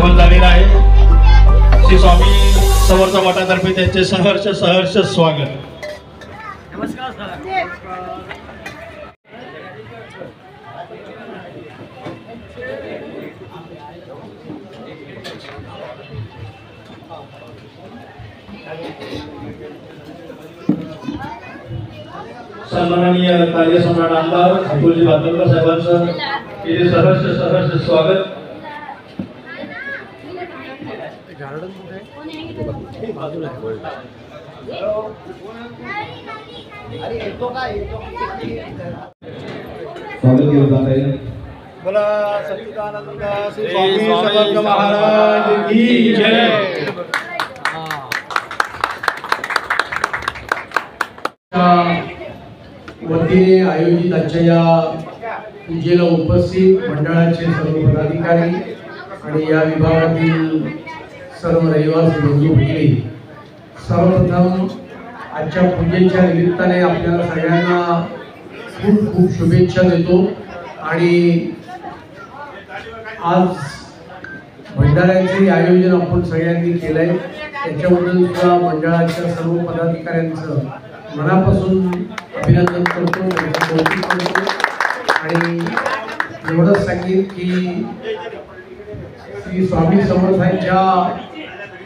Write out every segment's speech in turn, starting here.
आगमन झालेलं आहे। श्री स्वामी समर्थ मठातर्फे त्यांचे सहर्ष स्वागत। नमस्कार सन्माननीय कार्यसम्राट आमदार अतुलजी बांदलकर साहेबांचं इथे सहर्ष स्वागत। स्वागत केलं जात आहे। बोला सच्चिदानंद श्री स्वामी समर्थ महाराज की जय। वतीने आयोजित आजच्या या पूजेला उपस्थित मंडळाचे सर्व पदाधिकारी आणि या विभागातील सर्व रहिवासी बंधू भगिनी, सर्वप्रथम आजच्या पूजेच्या निमित्ताने आपल्याला सगळ्यांना खूप खूप शुभेच्छा देतो। आणि आज भंडाऱ्याचे आयोजन आपण सगळ्यांनी केलंय त्याच्याबद्दल सुद्धा मंडळाच्या सर्व पदाधिकाऱ्यांचं मनापासून अभिनंदन करतो, कौतुक करतो। आणि एवढंच सांगेन की श्री स्वामी समर्थांच्या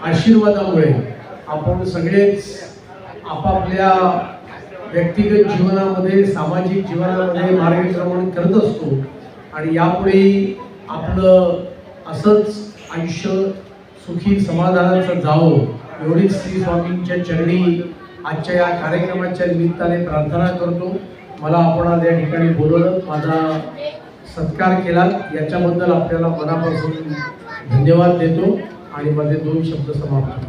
आशीर्वादामुळे आपण सगळेच आपापल्या व्यक्तिगत जीवनामध्ये, सामाजिक जीवनामध्ये मार्गक्रमण करत असतो आणि यापुढे आपलं असंच आयुष्य सुखी समाधानाचं जावं एवढीच श्री स्वामींच्या चरणी आजच्या या कार्यक्रमाच्या निमित्ताने प्रार्थना करतो। मला आपण आज या ठिकाणी बोलवलं, माझा सत्कार केला याच्याबद्दल आपल्याला मनापासून धन्यवाद देतो आणि माझे 2 शब्द समाप्त